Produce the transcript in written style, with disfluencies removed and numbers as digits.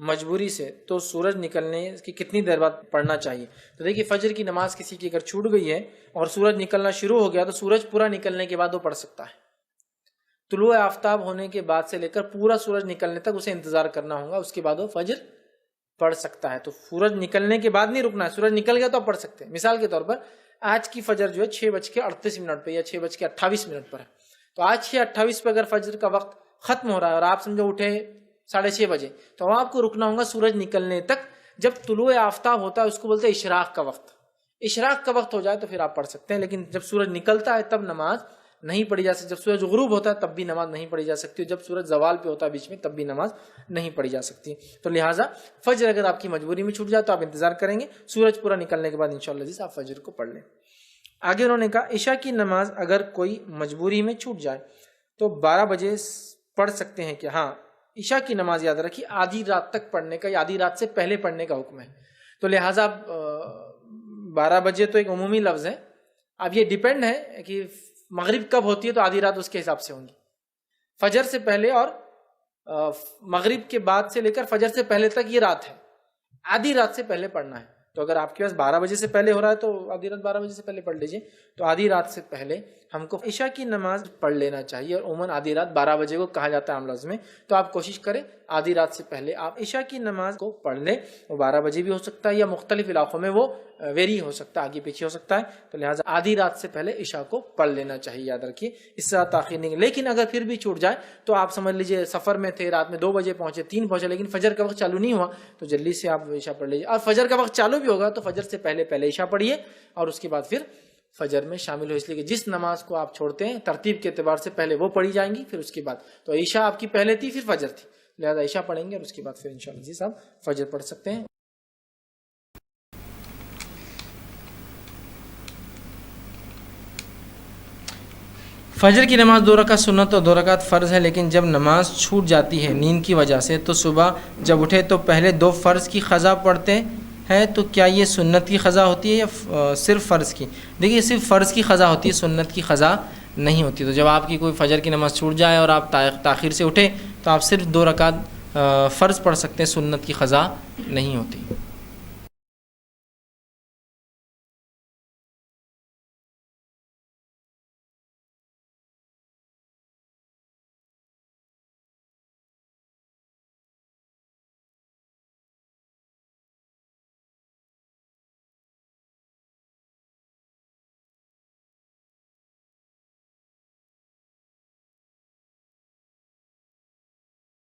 مجبوری سے تو سورج نکلنے کی کتنی دیر بعد پڑھنا چاہیے؟ تو دیکھیے فجر کی نماز کسی کی اگر چھوٹ گئی ہے اور سورج نکلنا شروع ہو گیا تو سورج پورا نکلنے کے بعد وہ پڑھ سکتا ہے۔ طلوع آفتاب ہونے کے بعد سے لے کر پورا سورج نکلنے تک اسے انتظار کرنا ہوگا، اس کے بعد وہ فجر پڑھ سکتا ہے۔ تو سورج نکلنے کے بعد نہیں رکنا ہے، سورج نکل گیا تو آپ پڑھ سکتے ہیں۔ مثال کے طور پر آج کی فجر جو ہے 6:38 پہ یا 6:28 پر ہے، تو آج 6:28 پہ اگر فجر کا وقت ختم ہو رہا ہے اور آپ سمجھو اٹھے 6:30 بجے، تو آپ کو رکنا ہوگا سورج نکلنے تک۔ جب طلوع آفتاب ہوتا ہے اس کو بولتے ہیں اشراق کا وقت۔ اشراق کا وقت ہو جائے تو پھر آپ پڑھ سکتے ہیں، لیکن جب سورج نکلتا ہے تب نماز نہیں پڑھی جا سکتی۔ جب سورج غروب ہوتا ہے تب بھی نماز نہیں پڑھی جا سکتی، جب سورج زوال پہ ہوتا ہے بیچ میں تب بھی نماز نہیں پڑھی جا سکتی۔ تو لہٰذا فجر اگر آپ کی مجبوری میں چھوٹ جائے تو آپ انتظار کریں گے، سورج پورا نکلنے کے بعد انشاءاللہ آپ فجر کو پڑھ لیں۔ آگے انہوں نے کہا عشاء کی نماز اگر کوئی مجبوری میں چھوٹ جائے تو 12 بجے پڑھ سکتے ہیں کہ ہاں، عشاء کی نماز یاد رکھیے آدھی رات تک پڑھنے کا یا آدھی رات سے پہلے پڑھنے کا حکم ہے۔ تو لہٰذا 12 بجے تو ایک عمومی لفظ ہے، اب یہ ڈیپینڈ ہے کہ مغرب کب ہوتی ہے تو آدھی رات اس کے حساب سے ہوں گی۔ فجر سے پہلے اور مغرب کے بعد سے لے کر فجر سے پہلے تک یہ رات ہے، آدھی رات سے پہلے پڑھنا ہے۔ تو اگر آپ کے پاس 12 بجے سے پہلے ہو رہا ہے تو آدھی رات 12 بجے سے پہلے پڑھ لیجئے۔ تو آدھی رات سے پہلے ہم کو عشاء کی نماز پڑھ لینا چاہیے، اور عموماً آدھی رات 12 بجے کو کہا جاتا ہے عام لفظ میں، تو آپ کوشش کریں آدھی رات سے پہلے آپ عشاء کی نماز کو پڑھ لیں۔ وہ 12 بجے بھی ہو سکتا ہے یا مختلف علاقوں میں وہ ویری ہو سکتا ہے، آگے پیچھے ہو سکتا ہے۔ تو لہٰذا آدھی رات سے پہلے عشاء کو پڑھ لینا چاہیے، یاد رکھیے اس سے تاخیر نہیں۔ لیکن اگر پھر بھی چھوٹ جائے تو آپ سمجھ لیجئے سفر میں تھے، رات میں 2 بجے پہنچے، 3 پہنچے، لیکن فجر کا وقت چالو نہیں ہوا تو جلدی سے آپ عشاء پڑھ لیجیے۔ اور فجر کا وقت چالو بھی ہوگا تو فجر سے پہلے عشاء پڑھیے اور اس کے بعد پھر فجر میں شامل ہو، اس لیے کہ جس نماز کو آپ چھوڑتے ہیں ترتیب کے اعتبار سے پہلے وہ پڑھی جائیں گی، پھر اس کے بعد تو عشاء آپ کی پہلے تھی پھر فجر تھی، لہذا عشاء پڑھیں گے اور اس کے بعد پھر انشاءاللہ جی صاحب فجر پڑھ سکتے ہیں۔ فجر کی نماز 2 رکعت سنت اور 2 رکعت فرض ہے، لیکن جب نماز چھوٹ جاتی ہے نیند کی وجہ سے تو صبح جب اٹھے تو پہلے 2 فرض کی قضا پڑھتے ہیں، تو کیا یہ سنت کی قضا ہوتی ہے یا صرف فرض کی؟ دیکھیے صرف فرض کی قضا ہوتی ہے، سنت کی قضا نہیں ہوتی۔ تو جب آپ کی کوئی فجر کی نماز چھوٹ جائے اور آپ تاخیر سے اٹھے تو آپ صرف 2 رکعت فرض پڑھ سکتے ہیں، سنت کی قضا نہیں ہوتی۔